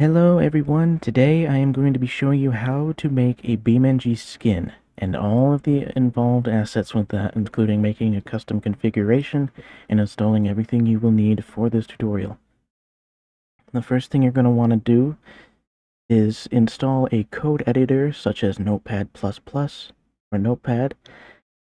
Hello everyone, today I am going to be showing you how to make a BeamNG skin and all of the involved assets with that, including making a custom configuration and installing everything you will need for this tutorial. The first thing you're going to want to do is install a code editor such as Notepad++ or Notepad,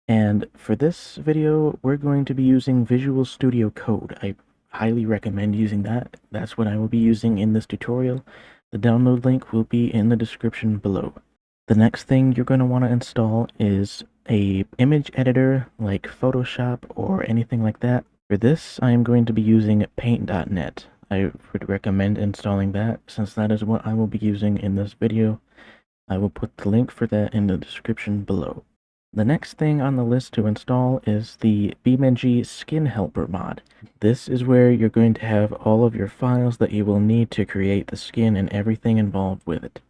and for this video we're going to be using Visual Studio Code. I highly recommend using that. That's what I will be using in this tutorial. The download link will be in the description below. The next thing you're going to want to install is a image editor like Photoshop or anything like that. For this, I am going to be using paint.net. I would recommend installing that since that is what I will be using in this video. I will put the link for that in the description below. The next thing on the list to install is the BeamNG Skin Helper mod. This is where you're going to have all of your files that you will need to create the skin and everything involved with it.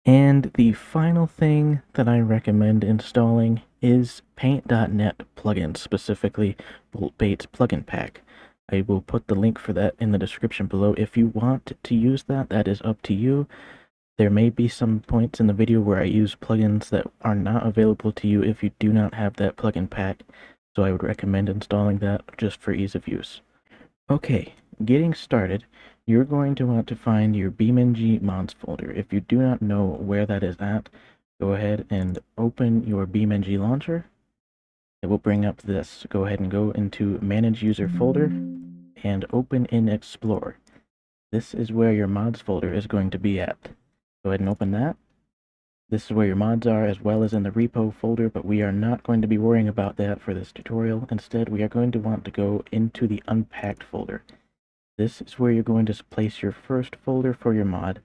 And the final thing that I recommend installing is paint.net plugin, specifically Boltbait's plugin pack. I will put the link for that in the description below. If you want to use that, that is up to you. There may be some points in the video where I use plugins that are not available to you if you do not have that plugin pack, so I would recommend installing that just for ease of use. Okay, getting started, you're going to want to find your BeamNG mods folder. If you do not know where that is at, go ahead and open your BeamNG launcher. It will bring up this. Go ahead and go into Manage User folder and open in Explorer. This is where your mods folder is going to be at. Go ahead and open that. This is where your mods are, as well as in the repo folder, but we are not going to be worrying about that for this tutorial. Instead, we are going to want to go into the unpacked folder. This is where you're going to place your first folder for your mod.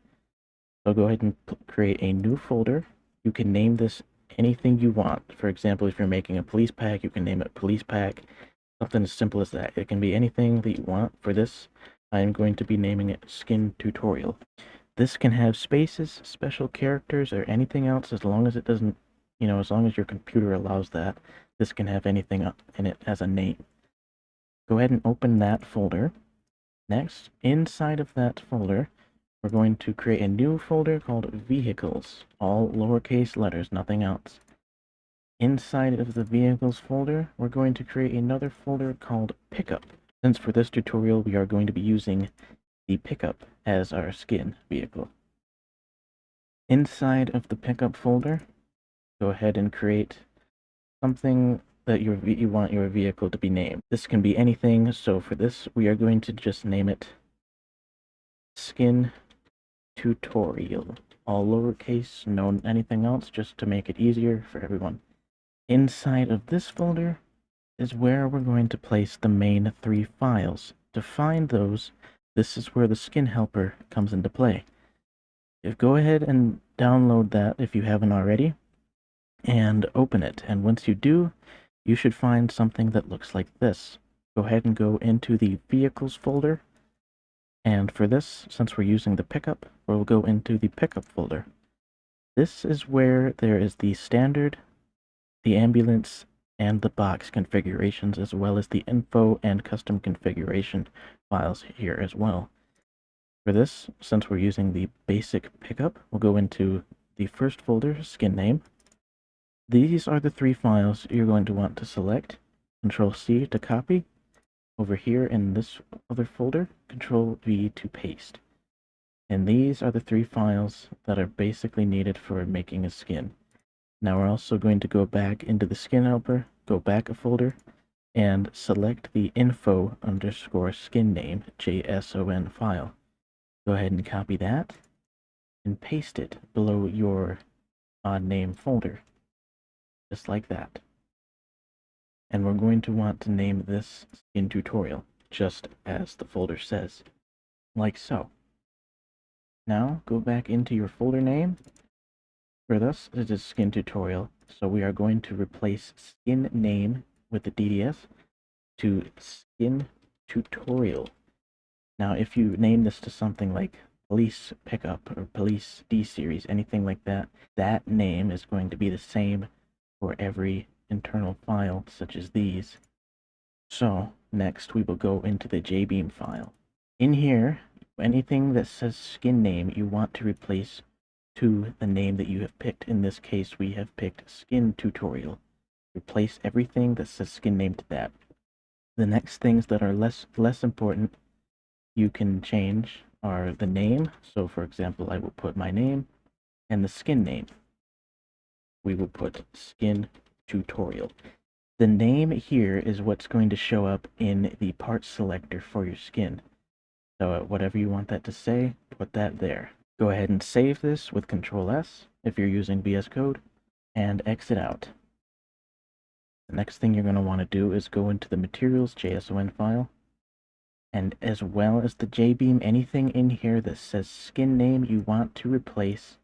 So go ahead and create a new folder. You can name this anything you want. For example, if you're making a police pack, you can name it police pack. Something as simple as that. It can be anything that you want. For this, I am going to be naming it Skin Tutorial. This can have spaces, special characters, or anything else as long as it doesn't, as long as your computer allows that. This can have anything in it as a name. Go ahead and open that folder. Next, inside of that folder, we're going to create a new folder called Vehicles, all lowercase letters, nothing else. Inside of the Vehicles folder, we're going to create another folder called Pickup. Since for this tutorial we are going to be using the Pickup as our skin vehicle. Inside of the Pickup folder, go ahead and create something that you want your vehicle to be named. This can be anything, so for this we are going to just name it Skin Tutorial. All lowercase, no anything else, just to make it easier for everyone. Inside of this folder is where we're going to place the main 3 files. To find those, this is where the skin helper comes into play. Go ahead and download that if you haven't already, and open it. And once you do, you should find something that looks like this. Go ahead and go into the Vehicles folder. And for this, since we're using the Pickup, we'll go into the Pickup folder. This is where there is the standard, the ambulance, and the box configurations, as well as the info and custom configuration files here as well. For this, since we're using the basic Pickup, we'll go into the first folder, skin name. These are the 3 files you're going to want to select. Control-C to copy. Over here in this other folder, Control-V to paste. And these are the 3 files that are basically needed for making a skin. Now we're also going to go back into the skin helper, go back a folder, and select the info_skin name JSON file. Go ahead and copy that and paste it below your mod name folder, just like that. And we're going to want to name this Skin Tutorial, just as the folder says, like so. Now go back into your folder name. For this, it is Skin Tutorial, so we are going to replace skin name with the DDS to Skin Tutorial. Now, if you name this to something like Police Pickup or Police D-Series, anything like that, that name is going to be the same for every internal file, such as these. So, next we will go into the JBeam file. In here, Anything that says skin name you want to replace to the name that you have picked. In this case, we have picked skin tutorial. Replace everything that says skin name to that. The next things that are less important you can change are the name. So for example, I will put my name, and the skin name. We will put skin tutorial. The name here is what's going to show up in the part selector for your skin. So whatever you want that to say, put that there. Go ahead and save this with Control S if you're using VS Code, and exit out. The next thing you're going to want to do is go into the materials JSON file, and as well as the JBeam, anything in here that says skin name you want to replace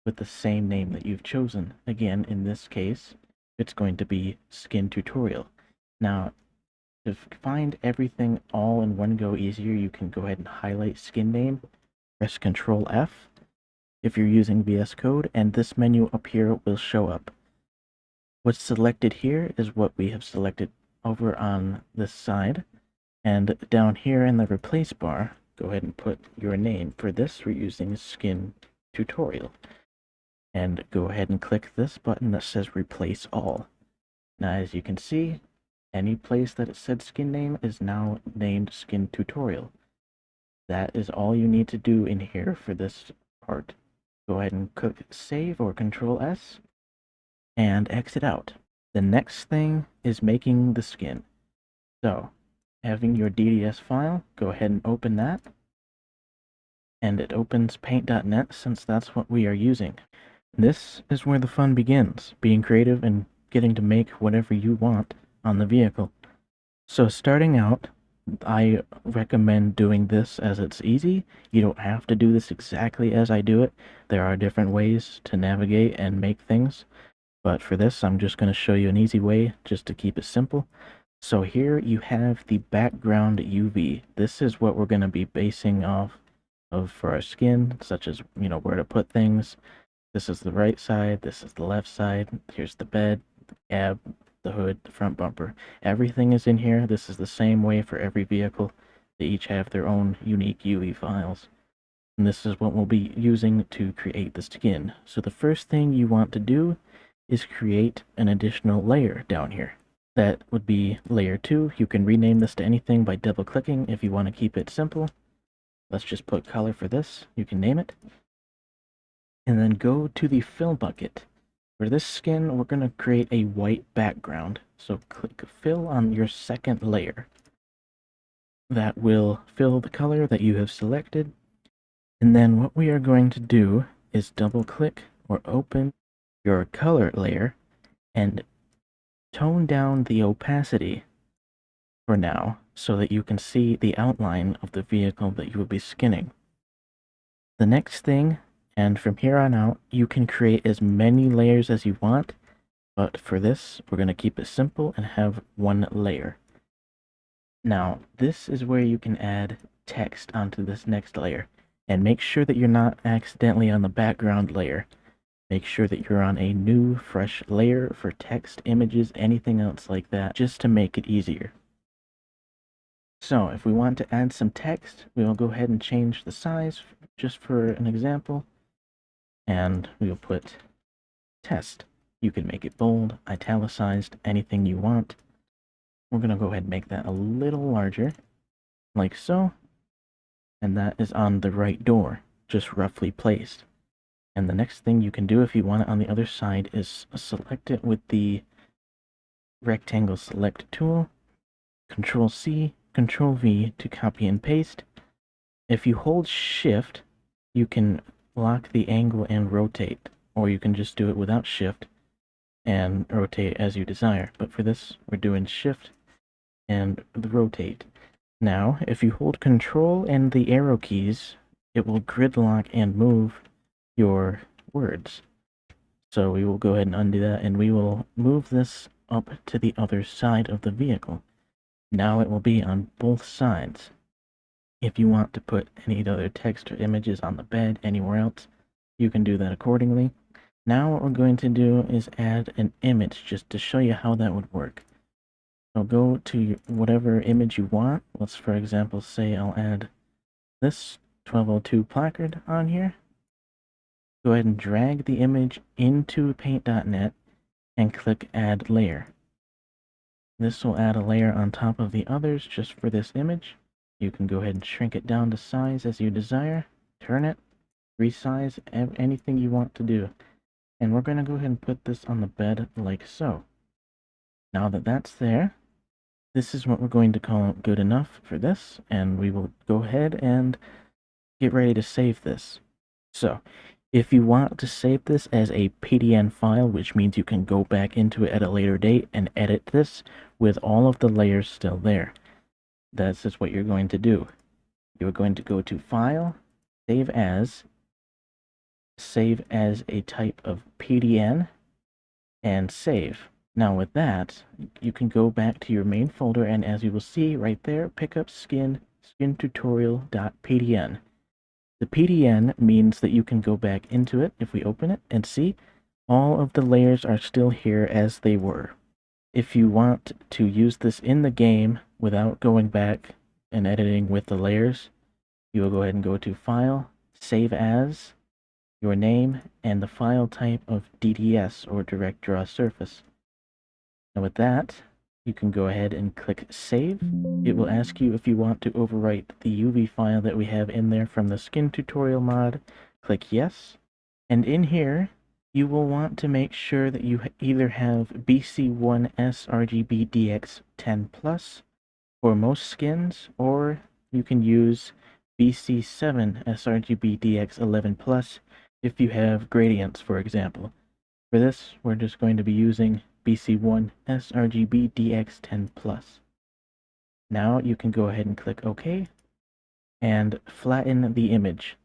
with the same name that you've chosen. Again, in this case, it's going to be skin tutorial. Now, to find everything all in one go easier, you can go ahead and highlight skin name, press Control F if you're using VS Code, and this menu up here will show up. What's selected here is what we have selected over on this side, and down here in the replace bar, go ahead and put your name. For this, we're using skin tutorial, and go ahead and click this button that says replace all. Now, as you can see, any place that it said skin name is now named skin tutorial. That is all you need to do in here for this part. Go ahead and click save or Control S and exit out. The next thing is making the skin. So, having your DDS file, go ahead and open that. And it opens paint.net since that's what we are using. This is where the fun begins, being creative and getting to make whatever you want on the vehicle. So starting out, I recommend doing this as it's easy. You don't have to do this exactly as I do it. There are different ways to navigate and make things. But for this, I'm just going to show you an easy way just to keep it simple. So here you have the background UV. This is what we're going to be basing off of for our skin, such as, where to put things. This is the right side, this is the left side, here's the bed, the cab, the hood, the front bumper. Everything is in here. This is the same way for every vehicle. They each have their own unique UV files. And this is what we'll be using to create the skin. So the first thing you want to do is create an additional layer down here. That would be layer 2. You can rename this to anything by double clicking if you want to keep it simple. Let's just put color for this. You can name it. And then go to the fill bucket. For this skin, we're going to create a white background. So click fill on your second layer. That will fill the color that you have selected. And then what we are going to do is double click or open your color layer and tone down the opacity for now so that you can see the outline of the vehicle that you will be skinning. The next thing, and from here on out, you can create as many layers as you want, but for this, we're going to keep it simple and have one layer. Now, this is where you can add text onto this next layer, and make sure that you're not accidentally on the background layer. Make sure that you're on a new, fresh layer for text, images, anything else like that, just to make it easier. So, if we want to add some text, we will go ahead and change the size, just for an example. And we'll put test. You can make it bold, italicized, anything you want. We're going to go ahead and make that a little larger, like so. And that is on the right door, just roughly placed. And the next thing you can do if you want it on the other side is select it with the rectangle select tool, Control C, Control V to copy and paste. If you hold Shift, you can lock the angle and rotate, or you can just do it without Shift and rotate as you desire. But for this, we're doing Shift and the rotate. Now, if you hold Control and the arrow keys, it will grid lock and move your words. So we will go ahead and undo that, and we will move this up to the other side of the vehicle. Now it will be on both sides. If you want to put any other text or images on the bed, anywhere else, you can do that accordingly. Now what we're going to do is add an image just to show you how that would work. So go to whatever image you want. Let's, for example, say I'll add this 1202 placard on here. Go ahead and drag the image into paint.net and click Add Layer. This will add a layer on top of the others just for this image. You can go ahead and shrink it down to size as you desire, turn it, resize, anything you want to do. And we're going to go ahead and put this on the bed like so. Now that that's there, this is what we're going to call good enough for this, and we will go ahead and get ready to save this. So, if you want to save this as a PDN file, which means you can go back into it at a later date and edit this with all of the layers still there, that's just what you're going to do. You're going to go to File, Save As a type of PDN, and save. Now with that, you can go back to your main folder, and as you will see right there, pick up skin tutorial.pdn. The PDN means that you can go back into it if we open it and see all of the layers are still here as they were. If you want to use this in the game without going back and editing with the layers, you will go ahead and go to File, Save As, your name, and the file type of DDS or Direct Draw Surface. Now with that, you can go ahead and click Save. It will ask you if you want to overwrite the UV file that we have in there from the skin tutorial mod. Click Yes. And in here, you will want to make sure that you either have BC1S RGB DX10 Plus for most skins, or you can use BC7 sRGB DX11 Plus if you have gradients, for example. For this, we're just going to be using BC1 sRGB DX10 Plus. Now you can go ahead and click OK and flatten the image.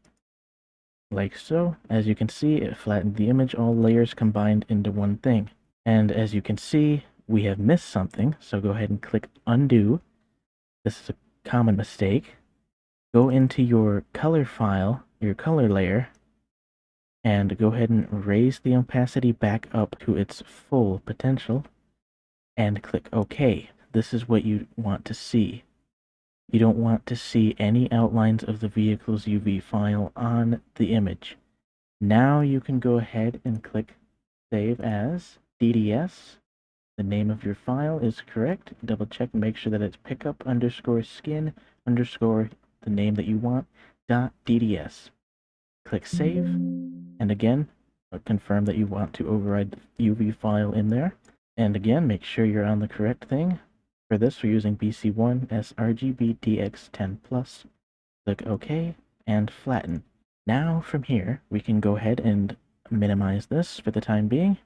Like so. As you can see, it flattened the image, all layers combined into one thing. And as you can see, we have missed something, so go ahead and click Undo. This is a common mistake. Go into your color file, your color layer, and go ahead and raise the opacity back up to its full potential, and click OK. This is what you want to see. You don't want to see any outlines of the vehicle's UV file on the image. Now you can go ahead and click Save As DDS. The name of your file is correct. Double check and make sure that it's pickup underscore skin underscore the name that you want .dds. Click Save, and again, confirm that you want to override the UV file in there. And again, make sure you're on the correct thing. For this, we're using BC1 sRGB DX10 Plus. Click OK and flatten. Now from here, we can go ahead and minimize this for the time being.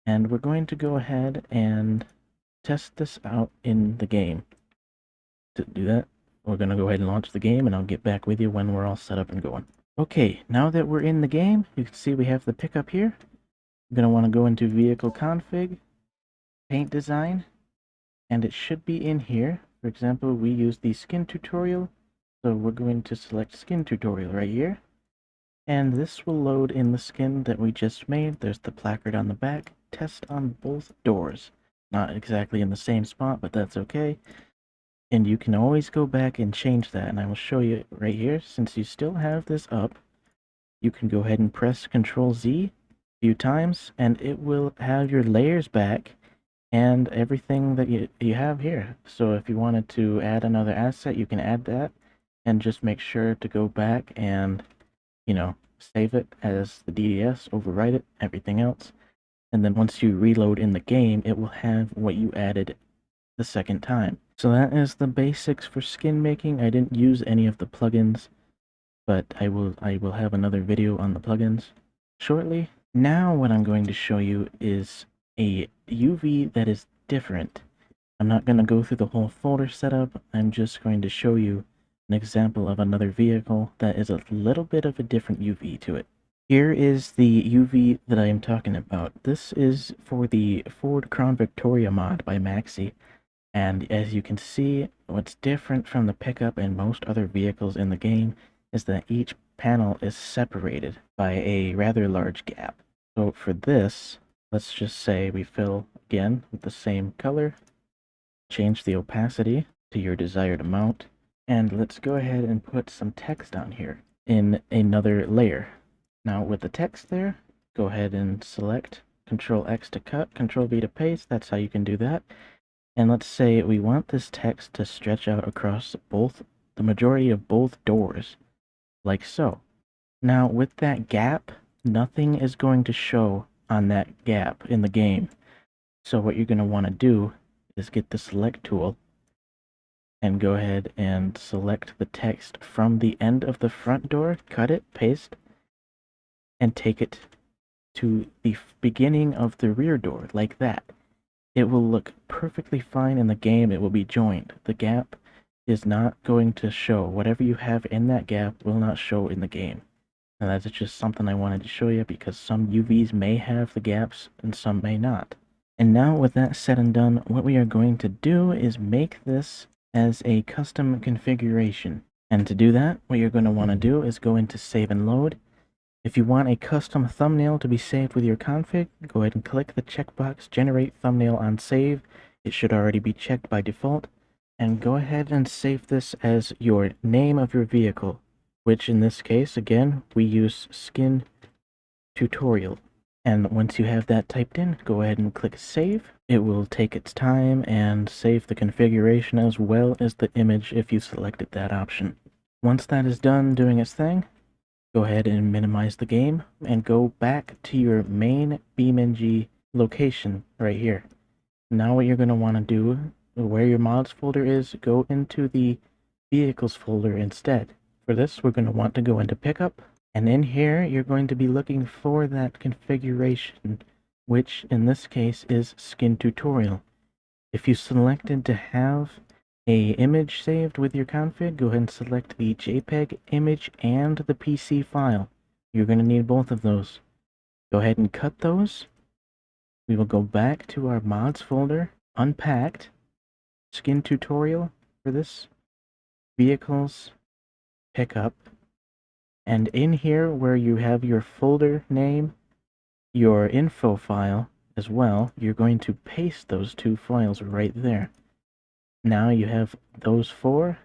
And we're going to go ahead and test this out in the game. To do that, we're going to go ahead and launch the game, and I'll get back with you when we're all set up and going. Okay, now that we're in the game, you can see we have the pickup here. I'm going to want to go into Vehicle Config, Paint Design, and it should be in here. For example, we use the Skin Tutorial, so we're going to select Skin Tutorial right here. And this will load in the skin that we just made. There's the placard on the back. Test on both doors. Not exactly in the same spot, but that's okay. And you can always go back and change that, and I will show you right here. Since you still have this up, you can go ahead and press Ctrl-Z a few times, and it will have your layers back and everything that you have here. So if you wanted to add another asset, you can add that, and just make sure to go back and, save it as the DDS, overwrite it, everything else. And then once you reload in the game, it will have what you added the second time. So that is the basics for skin making. I didn't use any of the plugins, but I will have another video on the plugins shortly. Now what I'm going to show you is a UV that is different. I'm not going to go through the whole folder setup. I'm just going to show you an example of another vehicle that is a little bit of a different UV to it. Here is the UV that I am talking about. This is for the Ford Crown Victoria mod by Maxi. And as you can see, what's different from the pickup and most other vehicles in the game is that each panel is separated by a rather large gap. So for this, let's just say we fill again with the same color, change the opacity to your desired amount, And let's go ahead and put some text on here in another layer. Now with the text there, go ahead and select Control X to cut, Control V to paste. That's how you can do that. And let's say we want this text to stretch out across the majority of both doors, like so. Now with that gap, nothing is going to show on that gap in the game. So what you're going to want to do is get the select tool and go ahead and select the text from the end of the front door, cut it, paste, and take it to the beginning of the rear door, like that. It will look perfectly fine in the game. It will be joined. The gap is not going to show. Whatever you have in that gap will not show in the game. And that's just something I wanted to show you because some UVs may have the gaps and some may not. And now with that said and done, what we are going to do is make this as a custom configuration. And to do that, what you're going to want to do is go into Save and Load. If you want a custom thumbnail to be saved with your config, go ahead and click the checkbox Generate Thumbnail on Save. It should already be checked by default. And go ahead and save this as your name of your vehicle, which in this case, again, we use Skin Tutorial. And once you have that typed in, go ahead and click Save. It will take its time and save the configuration as well as the image if you selected that option. Once that is done doing its thing, go ahead and minimize the game and go back to your main BeamNG location right here. Now what you're going to want to do, where your mods folder is, go into the vehicles folder instead. For this, we're going to want to go into pickup, and in here you're going to be looking for that configuration, which in this case is Skin Tutorial. If you selected to have a image saved with your config, go ahead and select the JPEG image and the PC file. You're going to need both of those. Go ahead and cut those. We will go back to our mods folder, unpacked, Skin Tutorial for this, vehicles, pickup, and in here where you have your folder name, your info file as well, you're going to paste those two files right there. Now you have those four,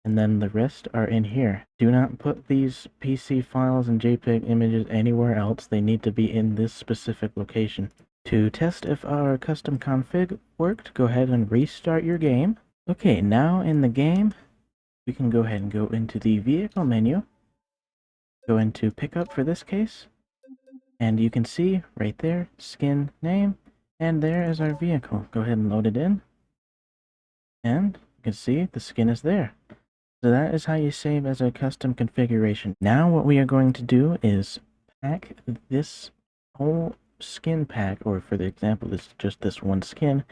and then the rest are in here. Do not put these PC files and JPEG images anywhere else. They need to be in this specific location. To test if our custom config worked, go ahead and restart your game. Okay, now in the game, we can go ahead and go into the vehicle menu, go into pickup for this case, and you can see right there, skin name, and there is our vehicle. Go ahead and load it in, and you can see the skin is there. So that is how you save as a custom configuration. Now what we are going to do is pack this whole skin pack, or for the example, it's just this one skin,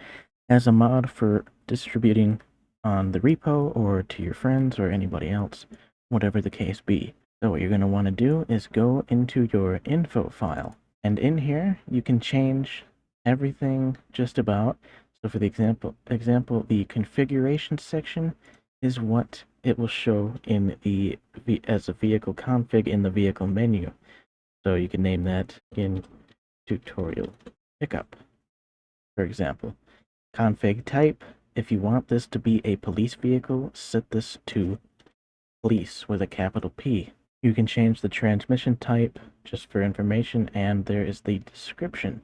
as a mod for distributing on the repo or to your friends or anybody else, whatever the case be. So what you're going to want to do is go into your info file, and in here you can change everything just about. So for the example, the configuration section is what it will show in the as a vehicle config in the vehicle menu. So you can name that in tutorial pickup, for example. Config type, if you want this to be a police vehicle, set this to police with a capital P. You can change the transmission type just for information, and there is the description.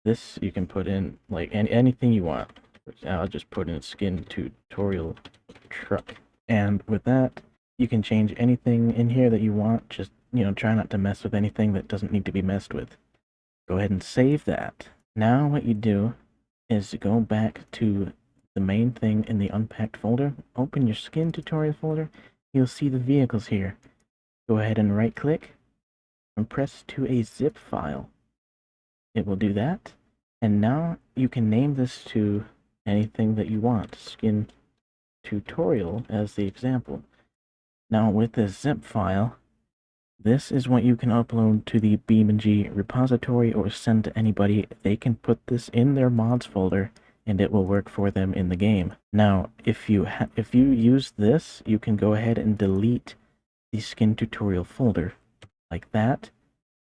This you can put in like anything you want. I'll just put in skin tutorial truck. And with that, you can change anything in here that you want. Just, try not to mess with anything that doesn't need to be messed with. Go ahead and save that. Now what you do is go back to the main thing in the unpacked folder. Open your skin tutorial folder. You'll see the vehicles here. Go ahead and right click and press to a zip file. It will do that. And now you can name this to anything that you want. Skin tutorial as the example. Now with this zip file, this is what you can upload to the BeamNG repository or send to anybody. They can put this in their mods folder and it will work for them in the game. Now, if you use this, you can go ahead and delete the skin tutorial folder like that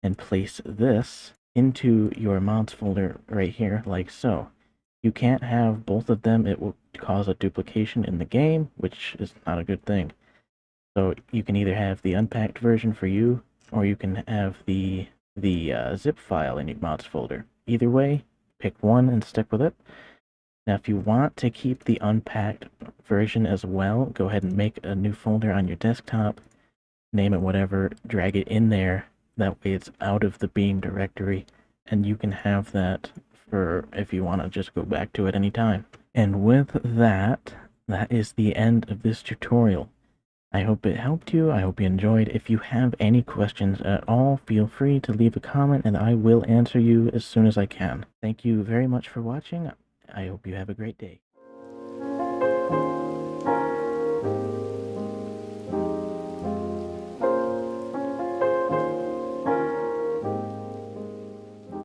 and place this into your mods folder right here like so. You can't have both of them. It will cause a duplication in the game, which is not a good thing. So you can either have the unpacked version for you, or you can have the zip file in your mods folder. Either way, pick one and stick with it. Now, if you want to keep the unpacked version as well, go ahead and make a new folder on your desktop, name it whatever, drag it in there. That way it's out of the Beam directory, and you can have that for if you want to just go back to it anytime. And with that, that is the end of this tutorial. I hope it helped you. I hope you enjoyed. If you have any questions at all, feel free to leave a comment and I will answer you as soon as I can. Thank you very much for watching. I hope you have a great day.